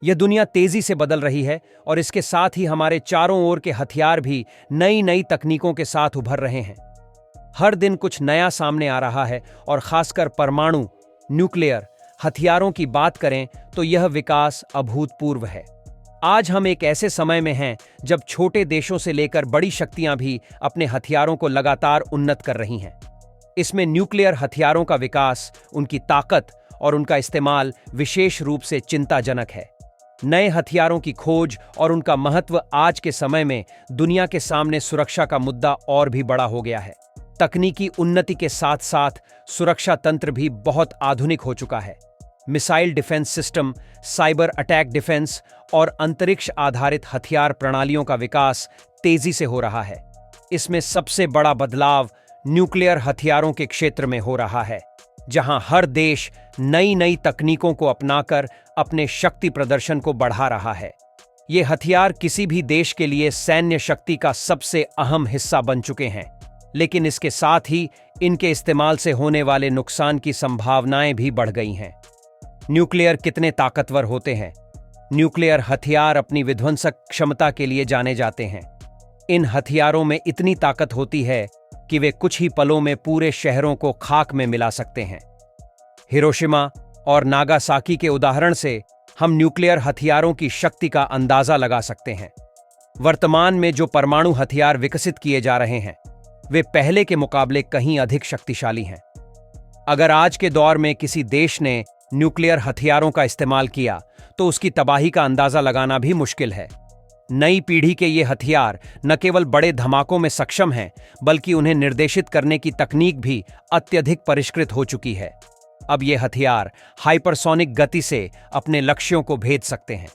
यह दुनिया तेजी से बदल रही है और इसके साथ ही हमारे चारों ओर के हथियार भी नई नई तकनीकों के साथ उभर रहे हैं। हर दिन कुछ नया सामने आ रहा है और खासकर परमाणु न्यूक्लियर हथियारों की बात करें तो यह विकास अभूतपूर्व है। आज हम एक ऐसे समय में हैं जब छोटे देशों से लेकर बड़ी शक्तियां भी अपने हथियारों को लगातार उन्नत कर रही हैं। इसमें न्यूक्लियर हथियारों का विकास, उनकी ताकत और उनका इस्तेमाल विशेष रूप से चिंताजनक है। नए हथियारों की खोज और उनका महत्व आज के समय में दुनिया के सामने सुरक्षा का मुद्दा और भी बड़ा हो गया है। तकनीकी उन्नति के साथ साथ सुरक्षा तंत्र भी बहुत आधुनिक हो चुका है। Missile defence system, cyber attack defence और अंतरिक्ष आधारित हथियार प्रणालियों का विकास तेजी से हो रहा है। इसमें सबसे बड़ा बदलाव न्यूक्लियर हथियारों के क्षेत्र में हो रहा है, जहां हर देश नई नई तकनीकों को अपनाकर अपने शक्ति प्रदर्शन को बढ़ा रहा है। ये हथियार किसी भी देश के लिए सैन्य शक्ति का सबसे अहम हिस्सा बन चुके हैं, लेकिन इसके साथ ही इनके इस्तेमाल से होने वाले नुकसान की संभावनाएं भी बढ़ गई हैं। न्यूक्लियर कितने ताकतवर होते हैं? न्यूक्लियर हथियार अपनी विध्वंसक क्षमता के लिए जाने जाते हैं। इन हथियारों में इतनी ताकत होती है कि वे कुछ ही पलों में पूरे शहरों को खाक में मिला सकते हैं। हिरोशिमा और नागासाकी के उदाहरण से हम न्यूक्लियर हथियारों की शक्ति का अंदाजा लगा सकते हैं। वर्तमान में जो परमाणु हथियार विकसित किए जा रहे हैं, वे पहले के मुकाबले कहीं अधिक शक्तिशाली हैं। अगर आज के दौर में किसी देश ने न्यूक्लियर हथियारों का इस्तेमाल किया तो उसकी तबाही का अंदाजा लगाना भी मुश्किल है। नई पीढ़ी के ये हथियार न केवल बड़े धमाकों में सक्षम हैं, बल्कि उन्हें निर्देशित करने की तकनीक भी अत्यधिक परिष्कृत हो चुकी है। अब ये हथियार हाइपरसोनिक गति से अपने लक्ष्यों को भेद सकते हैं।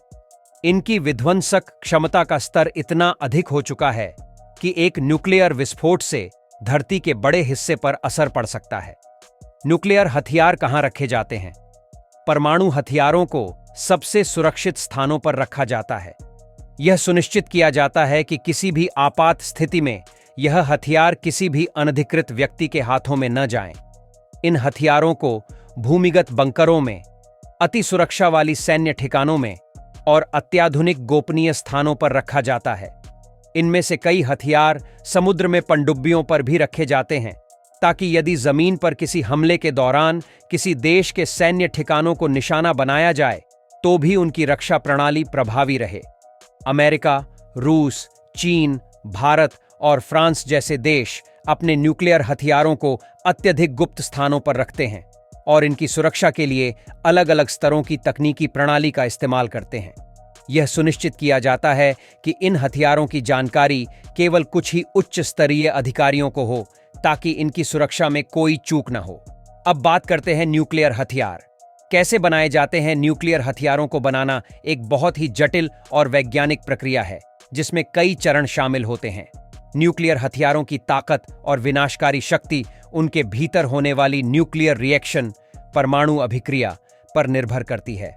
इनकी विध्वंसक क्षमता का स्तर इतना अधिक हो चुका है कि एक न्यूक्लियर विस्फोट से धरती के बड़े हिस्से पर असर पड़ सकता है। न्यूक्लियर हथियार कहाँ रखे जाते हैं? परमाणु हथियारों को सबसे सुरक्षित स्थानों पर रखा जाता है। यह सुनिश्चित किया जाता है कि किसी भी आपात स्थिति में यह हथियार किसी भी अनधिकृत व्यक्ति के हाथों में न जाएं। इन हथियारों को भूमिगत बंकरों में, अति सुरक्षा वाली सैन्य ठिकानों में और अत्याधुनिक गोपनीय स्थानों पर रखा जाता है। इनमें से कई हथियार समुद्र में पनडुब्बियों पर भी रखे जाते हैं, ताकि यदि जमीन पर किसी हमले के दौरान किसी देश के सैन्य ठिकानों को निशाना बनाया जाए तो भी उनकी रक्षा प्रणाली प्रभावी रहे। अमेरिका, रूस, चीन, भारत और फ्रांस जैसे देश अपने न्यूक्लियर हथियारों को अत्यधिक गुप्त स्थानों पर रखते हैं और इनकी सुरक्षा के लिए अलग अलग स्तरों की तकनीकी प्रणाली का इस्तेमाल करते हैं। यह सुनिश्चित किया जाता है कि इन हथियारों की जानकारी केवल कुछ ही उच्च स्तरीय अधिकारियों को हो, ताकि इनकी सुरक्षा में कोई चूक न हो। अब बात करते हैं न्यूक्लियर हथियार कैसे बनाए जाते हैं। न्यूक्लियर हथियारों को बनाना एक बहुत ही जटिल और वैज्ञानिक प्रक्रिया है, जिसमें कई चरण शामिल होते हैं। न्यूक्लियर हथियारों की ताकत और विनाशकारी शक्ति उनके भीतर होने वाली न्यूक्लियर रिएक्शन, परमाणु अभिक्रिया पर निर्भर करती है।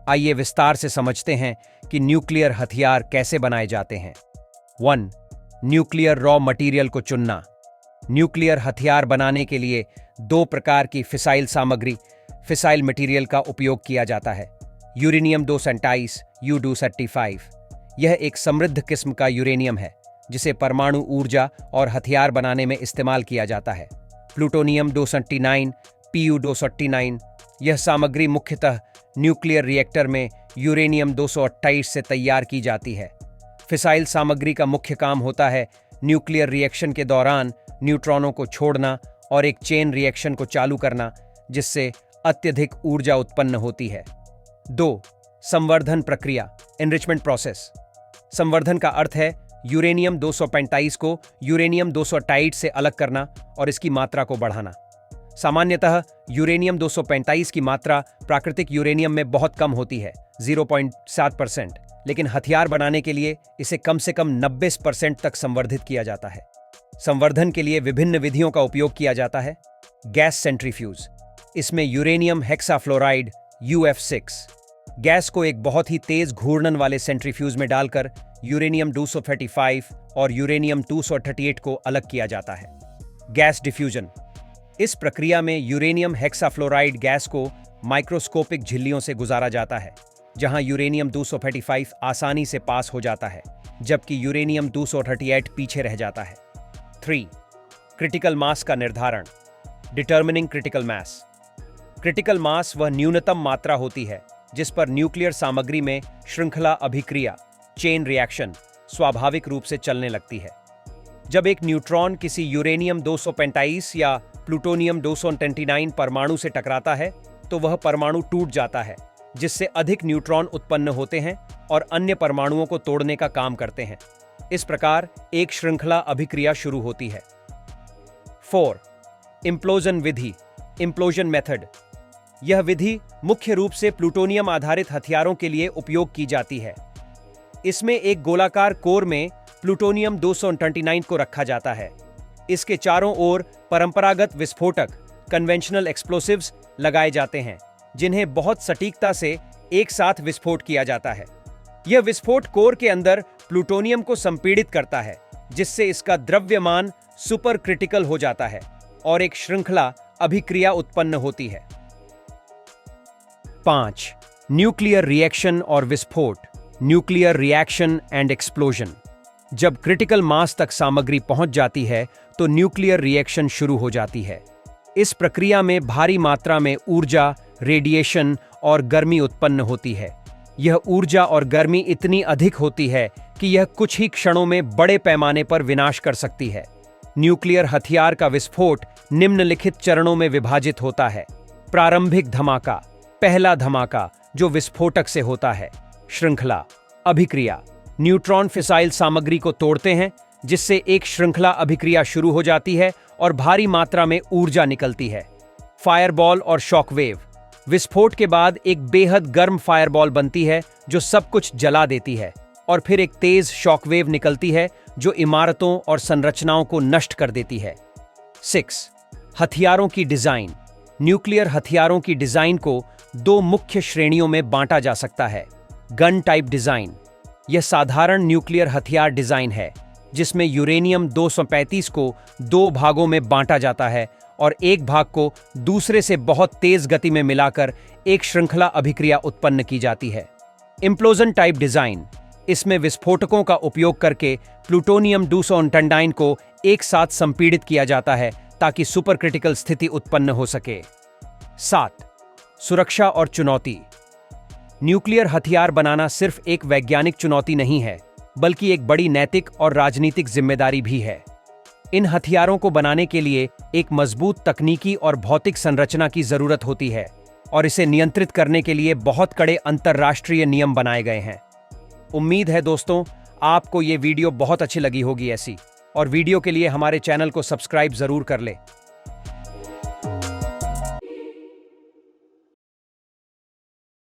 आइए विस्तार से समझते हैं कि न्यूक्लियर हथियार कैसे बनाए जाते हैं। 1. न्यूक्लियर रॉ मटेरियल को चुनना। न्यूक्लियर हथियार बनाने के लिए दो प्रकार की फिसाइल सामग्री, फिसाइल मटेरियल का उपयोग किया जाता है। Uranium 227 U-235। यह एक समृद्ध किस्म का यूरेनियम है जिसे परमाणु ऊर्जा और हथियार बनाने में इस्तेमाल किया जाता है। Plutonium 239 Pu-239। यह सामग्री मुख्यतः न्यूक्लियर रिएक्टर में यूरेनियम 228 से तैयार की जाती है। फिसाइल सामग्री का मुख्य काम होता है न्यूक्लियर रिएक्शन के दौरान न्यूट्रॉनों को छोड़ना और एक चेन रिएक्शन को चालू करना, जिससे अत्यधिक ऊर्जा उत्पन्न होती है। 2. संवर्धन प्रक्रिया, एनरिचमेंट प्रोसेस। संवर्धन का अर्थ है यूरेनियम 235 को यूरेनियम 228 से अलग करना और इसकी मात्रा को बढ़ाना। सामान्यतः यूरेनियम 235 की मात्रा प्राकृतिक यूरेनियम में बहुत कम होती है, 0.7%, लेकिन हथियार बनाने के लिए इसे कम से कम 90% तक संवर्धित किया जाता है। संवर्धन के लिए विभिन्न विधियों का उपयोग किया जाता है। गैस सेंट्रीफ्यूज, इसमें यूरेनियम हेक्साफ्लोराइड UF6 गैस को एक बहुत ही तेज घूर्णन वाले सेंट्रीफ्यूज में डालकर यूरेनियम 235 और यूरेनियम 238 को अलग किया जाता है। गैस डिफ्यूजन, इस प्रक्रिया में यूरेनियम हेक्साफ्लोराइड गैस को माइक्रोस्कोपिक झिल्लियों से गुजारा जाता है जहां यूरेनियम 235 आसानी से पास हो जाता है, जबकि यूरेनियम 238 पीछे रह जाता है। 3. क्रिटिकल मास का निर्धारण, determining critical mass. Critical mass वह न्यूनतम मात्रा होती है जिस पर न्यूक्लियर सामग्री में श्रृंखला अभिक्रिया, चेन रिएक्शन, स्वाभाविक रूप से चलने लगती है। जब एक न्यूट्रॉन किसी यूरेनियम 235 या प्लूटोनियम 229 परमाणु से टकराता है तो वह परमाणु टूट जाता है, जिससे अधिक न्यूट्रॉन उत्पन्न होते हैं और अन्य परमाणुओं को तोड़ने का काम करते हैं। इस प्रकार एक श्रृंखला अभिक्रिया शुरू होती है। 4. इम्प्लोजन विधि, इम्प्लोजन मेथड। यह विधि मुख्य रूप से प्लूटोनियम आधारित हथियारों के लिए उपयोग की जाती है। इसमें एक गोलाकार कोर में प्लूटोनियम 229 को रखा जाता है। इसके चारों ओर परंपरागत विस्फोटक, कन्वेंशनल एक्सप्लोसिव्स लगाए जाते हैं, जिन्हें बहुत सटीकता से एक साथ विस्फोट किया जाता है। यह विस्फोट कोर के अंदर प्लूटोनियम को संपीड़ित करता है, जिससे इसका द्रव्यमान सुपर क्रिटिकल हो जाता है और एक श्रृंखला अभिक्रिया उत्पन्न होती है। 5. न्यूक्लियर रिएक्शन और विस्फोट, न्यूक्लियर रिएक्शन एंड एक्सप्लोजन। जब क्रिटिकल मास तक सामग्री पहुंच जाती है तो न्यूक्लियर रिएक्शन शुरू हो जाती है। इस प्रक्रिया में भारी मात्रा में ऊर्जा, रेडिएशन और गर्मी उत्पन्न होती है। यह ऊर्जा और गर्मी इतनी अधिक होती है कि यह कुछ ही क्षणों में बड़े पैमाने पर विनाश कर सकती है। न्यूक्लियर हथियार का विस्फोट निम्नलिखित चरणों में विभाजित होता है। प्रारंभिक धमाका, पहला धमाका जो विस्फोटक से होता है। श्रृंखला अभिक्रिया, न्यूट्रॉन फिसाइल सामग्री को तोड़ते हैं, जिससे एक श्रृंखला अभिक्रिया शुरू हो जाती है और भारी मात्रा में ऊर्जा निकलती है। फायरबॉल और शॉकवेव, विस्फोट के बाद एक बेहद गर्म फायरबॉल बनती है जो सब कुछ जला देती है, और फिर एक तेज शॉकवेव निकलती है जो इमारतों और संरचनाओं को नष्ट कर देती है। 6. हथियारों की डिजाइन। न्यूक्लियर हथियारों की डिजाइन को दो मुख्य श्रेणियों में बांटा जा सकता है। गन टाइप डिजाइन, यह साधारण न्यूक्लियर हथियार डिजाइन है जिसमें यूरेनियम 235 को दो भागों में बांटा जाता है और एक भाग को दूसरे से बहुत तेज गति में मिलाकर एक श्रृंखला अभिक्रिया उत्पन्न की जाती है। इम्प्लोजन टाइप डिजाइन, इसमें विस्फोटकों का उपयोग करके प्लूटोनियम 229 को एक साथ संपीड़ित किया जाता है ताकि सुपरक्रिटिकल स्थिति उत्पन्न हो सके। 7. सुरक्षा और चुनौती। न्यूक्लियर हथियार बनाना सिर्फ एक वैज्ञानिक चुनौती नहीं है, बल्कि एक बड़ी नैतिक और राजनीतिक जिम्मेदारी भी है। इन हथियारों को बनाने के लिए एक मजबूत तकनीकी और भौतिक संरचना की जरूरत होती है और इसे नियंत्रित करने के लिए बहुत कड़े अंतर्राष्ट्रीय नियम बनाए गए हैं। उम्मीद है दोस्तों आपको ये वीडियो बहुत अच्छी लगी होगी ऐसी, और वीडियो के लिए हमारे चैनल को सब्सक्राइब जरूर कर ले।